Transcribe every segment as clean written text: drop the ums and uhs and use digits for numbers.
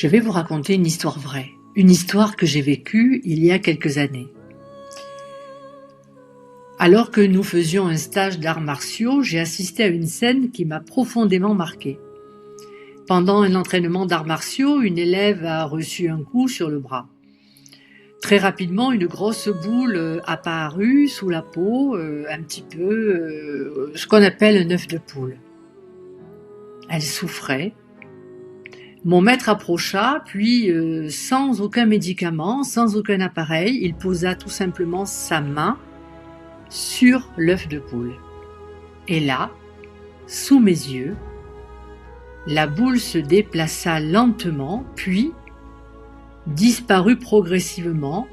Je vais vous raconter une histoire vraie, une histoire que j'ai vécue il y a quelques années. Alors que nous faisions un stage d'arts martiaux, j'ai assisté à une scène qui m'a profondément marquée. Pendant un entraînement d'arts martiaux, une élève a reçu un coup sur le bras. Très rapidement, une grosse boule apparut sous la peau, un petit peu ce qu'on appelle un œuf de poule. Elle souffrait. Mon maître approcha, puis sans aucun médicament, sans aucun appareil, il posa tout simplement sa main sur l'œuf de poule. Et là, sous mes yeux, la boule se déplaça lentement, puis disparut progressivement.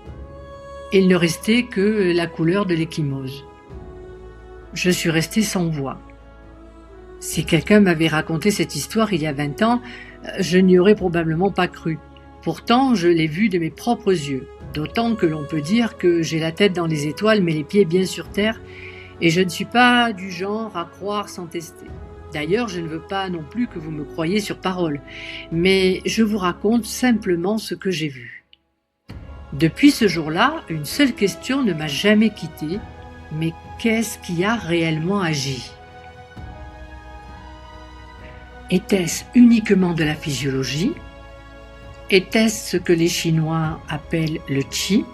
Il ne restait que la couleur de l'ecchymose. Je suis restée sans voix. Si quelqu'un m'avait raconté cette histoire il y a 20 ans, je n'y aurais probablement pas cru. Pourtant, je l'ai vue de mes propres yeux, d'autant que l'on peut dire que j'ai la tête dans les étoiles mais les pieds bien sur terre, et je ne suis pas du genre à croire sans tester. D'ailleurs, je ne veux pas non plus que vous me croyiez sur parole, mais je vous raconte simplement ce que j'ai vu. Depuis ce jour-là, une seule question ne m'a jamais quittée, mais qu'est-ce qui a réellement agi ? Était-ce uniquement de la physiologie ? Était-ce ce que les Chinois appellent le qi ?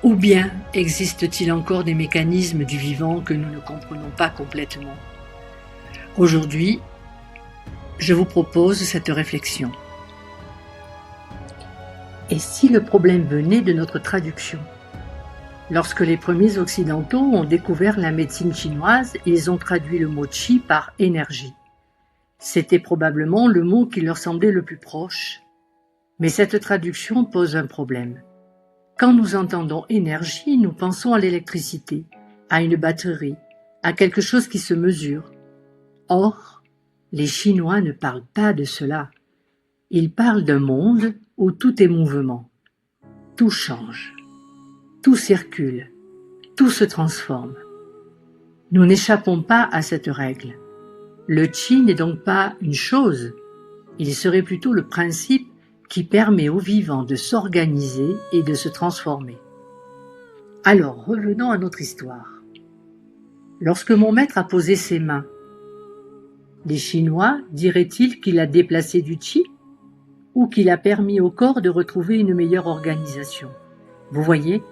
Ou bien existe-t-il encore des mécanismes du vivant que nous ne comprenons pas complètement ? Aujourd'hui, je vous propose cette réflexion. Et si le problème venait de notre traduction ? Lorsque les premiers occidentaux ont découvert la médecine chinoise, ils ont traduit le mot qi par énergie. C'était probablement le mot qui leur semblait le plus proche. Mais cette traduction pose un problème. Quand nous entendons énergie, nous pensons à l'électricité, à une batterie, à quelque chose qui se mesure. Or, les Chinois ne parlent pas de cela. Ils parlent d'un monde où tout est mouvement. Tout change. Tout circule, tout se transforme. Nous n'échappons pas à cette règle. Le qi n'est donc pas une chose, il serait plutôt le principe qui permet au vivant de s'organiser et de se transformer. Alors, revenons à notre histoire. Lorsque mon maître a posé ses mains, les Chinois diraient-ils qu'il a déplacé du qi ou qu'il a permis au corps de retrouver une meilleure organisation ? Vous voyez ?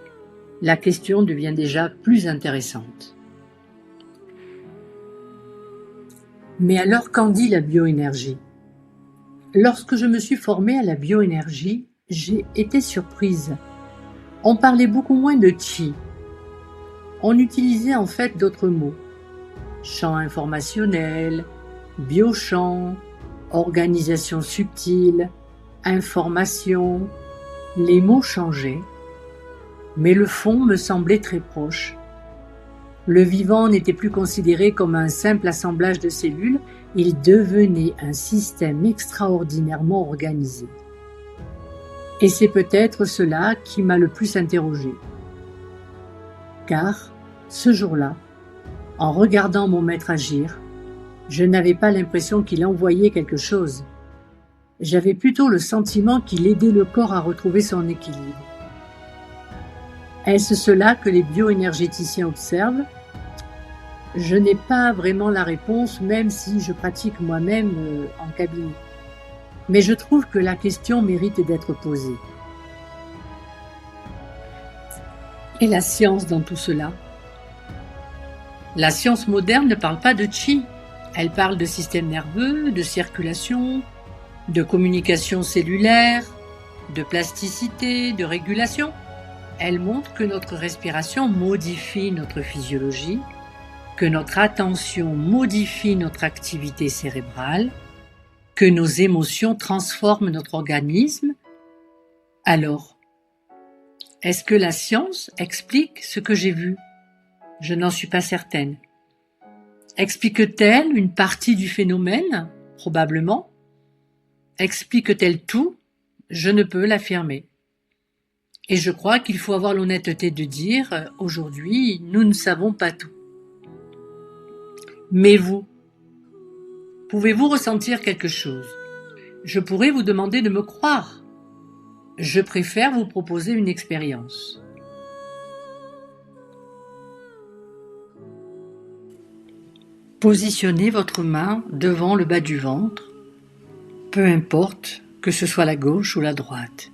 La question devient déjà plus intéressante. Mais alors, qu'en dit la bioénergie ? Lorsque je me suis formée à la bioénergie, j'ai été surprise. On parlait beaucoup moins de qi. On utilisait en fait d'autres mots. Champ informationnel, biochamp, organisation subtile, information. Les mots changeaient. Mais le fond me semblait très proche. Le vivant n'était plus considéré comme un simple assemblage de cellules, il devenait un système extraordinairement organisé. Et c'est peut-être cela qui m'a le plus interrogée. Car, ce jour-là, en regardant mon maître agir, je n'avais pas l'impression qu'il envoyait quelque chose. J'avais plutôt le sentiment qu'il aidait le corps à retrouver son équilibre. Est-ce cela que les bioénergéticiens observent ? Je n'ai pas vraiment la réponse, même si je pratique moi-même en cabinet. Mais je trouve que la question mérite d'être posée. Et la science dans tout cela ? La science moderne ne parle pas de qi. Elle parle de système nerveux, de circulation, de communication cellulaire, de plasticité, de régulation. Elle montre que notre respiration modifie notre physiologie, que notre attention modifie notre activité cérébrale, que nos émotions transforment notre organisme. Alors, est-ce que la science explique ce que j'ai vu ? Je n'en suis pas certaine. Explique-t-elle une partie du phénomène ? Probablement. Explique-t-elle tout ? Je ne peux l'affirmer. Et je crois qu'il faut avoir l'honnêteté de dire aujourd'hui, nous ne savons pas tout. Mais vous, Pouvez-vous ressentir quelque chose? Je pourrais vous demander de me croire. Je préfère vous proposer une expérience. Positionnez votre main devant le bas du ventre, peu importe que ce soit la gauche ou la droite.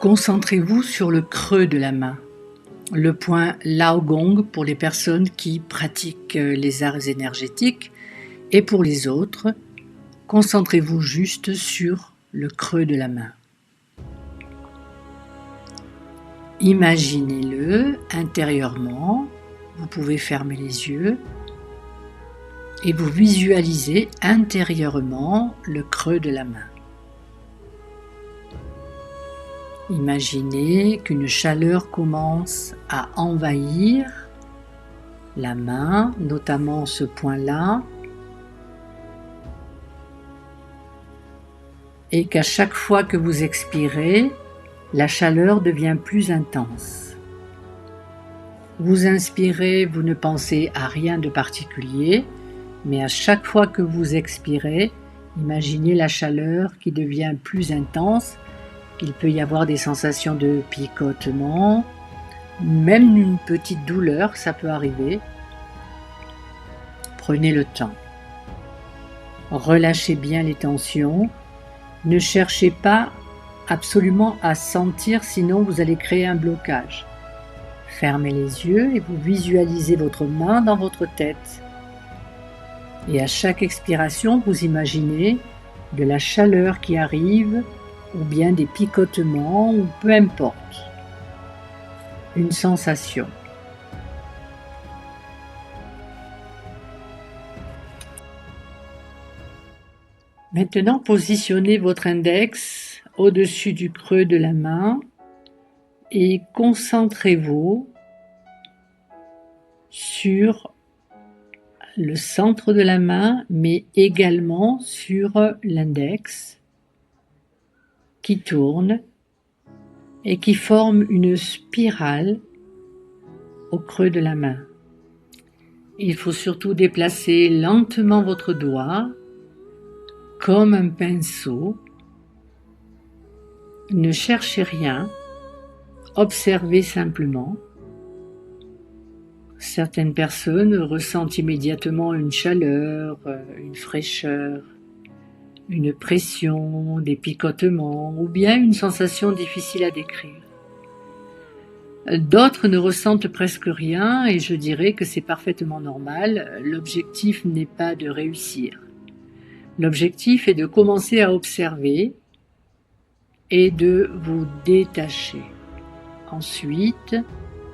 Concentrez-vous sur le creux de la main, le point Lao Gong pour les personnes qui pratiquent les arts énergétiques et pour les autres, concentrez-vous juste sur le creux de la main. Imaginez-le intérieurement, vous pouvez fermer les yeux et vous visualisez intérieurement le creux de la main. Imaginez qu'une chaleur commence à envahir la main, notamment ce point-là, et qu'à chaque fois que vous expirez, la chaleur devient plus intense. Vous inspirez, vous ne pensez à rien de particulier, mais à chaque fois que vous expirez, imaginez la chaleur qui devient plus intense. Il peut y avoir des sensations de picotement, même une petite douleur, ça peut arriver. Prenez le temps. Relâchez bien les tensions. Ne cherchez pas absolument à sentir, sinon vous allez créer un blocage. Fermez les yeux et vous visualisez votre main dans votre tête. Et à chaque expiration, vous imaginez de la chaleur qui arrive ou bien des picotements ou peu importe. Une sensation. Maintenant, positionnez votre index au-dessus du creux de la main et concentrez-vous sur le centre de la main, mais également sur l'index qui tourne et qui forme une spirale au creux de la main. Il faut surtout déplacer lentement votre doigt comme un pinceau. Ne cherchez rien, observez simplement. Certaines personnes ressentent immédiatement une chaleur, une fraîcheur, une pression, des picotements ou bien une sensation difficile à décrire. D'autres ne ressentent presque rien et je dirais que c'est parfaitement normal. L'objectif n'est pas de réussir. L'objectif est de commencer à observer et de vous détacher. Ensuite,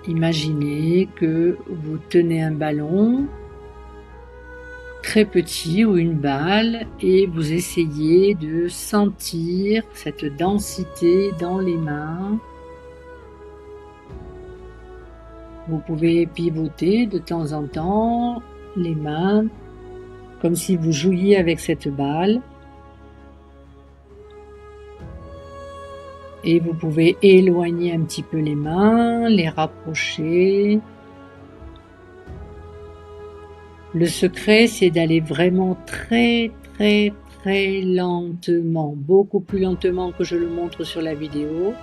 imaginez que vous tenez un ballon très petit ou une balle et vous essayez de sentir cette densité dans les mains. Vous pouvez pivoter de temps en temps les mains comme si vous jouiez avec cette balle. Et vous pouvez éloigner un petit peu les mains, les rapprocher. Le secret, c'est d'aller vraiment très lentement, beaucoup plus lentement que je le montre sur la vidéo.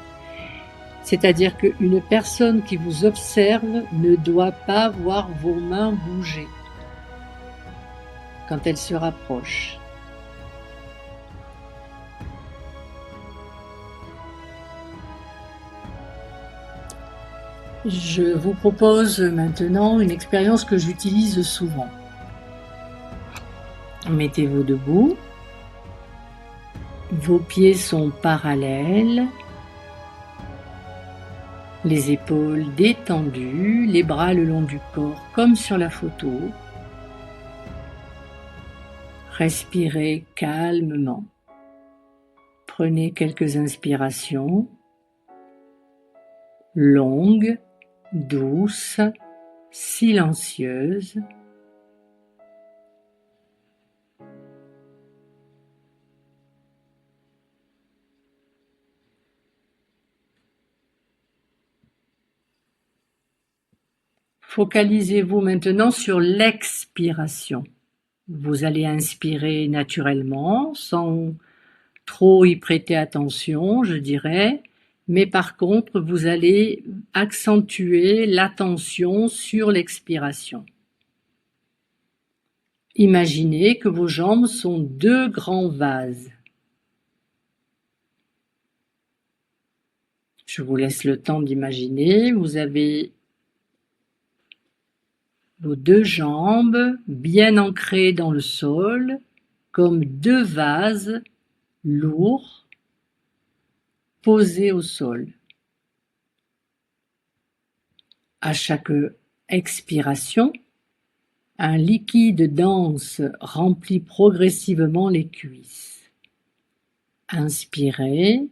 C'est-à-dire qu'une personne qui vous observe ne doit pas voir vos mains bouger quand elles se rapprochent. Je vous propose maintenant une expérience que j'utilise souvent. Mettez-vous debout, vos pieds sont parallèles, les épaules détendues, les bras le long du corps comme sur la photo. Respirez calmement. Prenez quelques inspirations longues, douces, silencieuses. Focalisez-vous maintenant sur l'expiration. Vous allez inspirer naturellement, sans trop y prêter attention, je dirais, mais par contre, vous allez accentuer l'attention sur l'expiration. Imaginez que vos jambes sont deux grands vases. Je vous laisse le temps d'imaginer. Vous avez vos deux jambes bien ancrées dans le sol, comme deux vases lourds posés au sol. À chaque expiration, un liquide dense remplit progressivement les cuisses. Inspirez.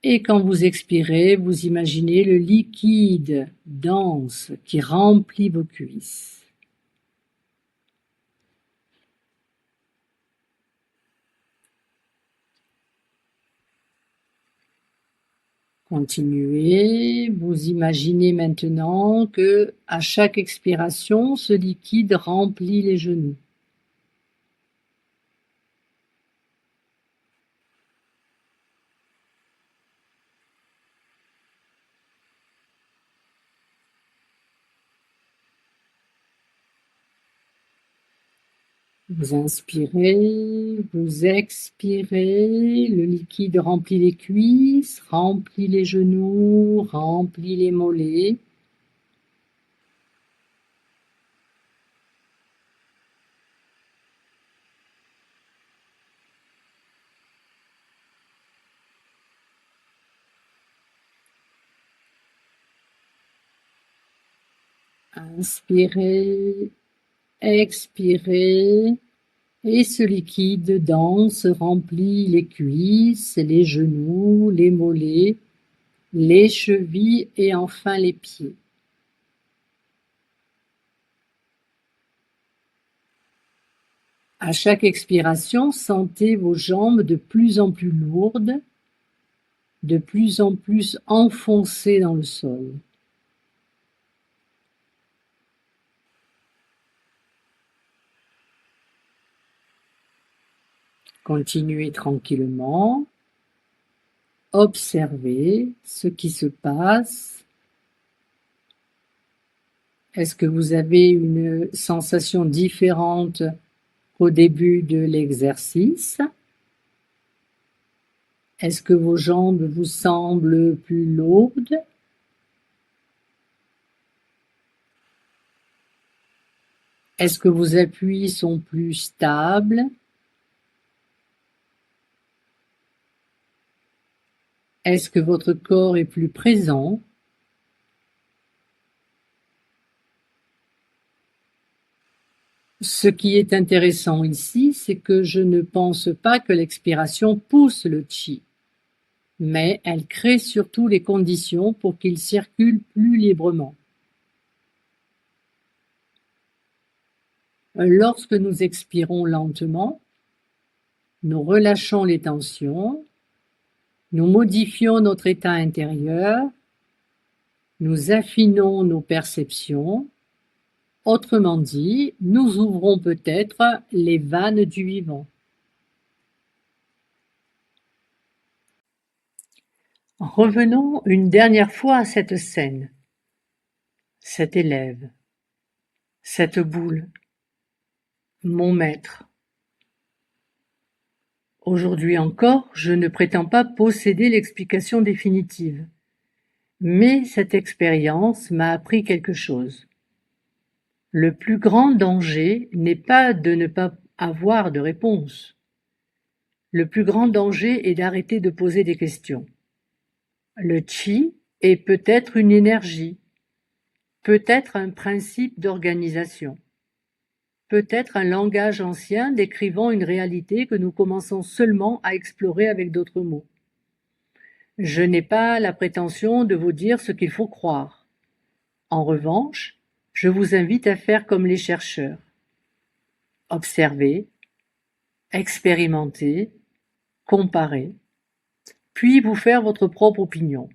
Et quand vous expirez, vous imaginez le liquide dense qui remplit vos cuisses. Continuez, vous imaginez maintenant que à chaque expiration, ce liquide remplit les genoux. Vous inspirez, vous expirez, le liquide remplit les cuisses, remplit les genoux, remplit les mollets. Inspirez, expirez, et ce liquide dense remplit les cuisses, les genoux, les mollets, les chevilles et enfin les pieds. À chaque expiration, sentez vos jambes de plus en plus lourdes, de plus en plus enfoncées dans le sol. Continuez tranquillement, observez ce qui se passe. Est-ce que vous avez une sensation différente au début de l'exercice? Est-ce que vos jambes vous semblent plus lourdes? Est-ce que vos appuis sont plus stables? Est-ce que votre corps est plus présent? Ce qui est intéressant ici, c'est que je ne pense pas que l'expiration pousse le qi, mais elle crée surtout les conditions pour qu'il circule plus librement. Lorsque nous expirons lentement, nous relâchons les tensions, nous modifions notre état intérieur, nous affinons nos perceptions. Autrement dit, nous ouvrons peut-être les vannes du vivant. Revenons une dernière fois à cette scène, cet élève, cette boule, mon maître. Aujourd'hui encore, je ne prétends pas posséder l'explication définitive, mais cette expérience m'a appris quelque chose. Le plus grand danger n'est pas de ne pas avoir de réponse. Le plus grand danger est d'arrêter de poser des questions. Le qi est peut-être une énergie, peut-être un principe d'organisation, peut-être un langage ancien décrivant une réalité que nous commençons seulement à explorer avec d'autres mots. Je n'ai pas la prétention de vous dire ce qu'il faut croire. En revanche, je vous invite à faire comme les chercheurs. Observer, expérimenter, comparer, puis vous faire votre propre opinion.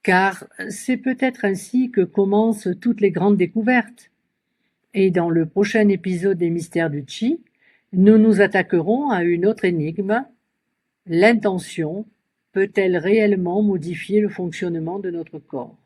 car c'est peut-être ainsi que commencent toutes les grandes découvertes. Et dans le prochain épisode des Mystères du Qi, nous nous attaquerons à une autre énigme. L'intention peut-elle réellement modifier le fonctionnement de notre corps ?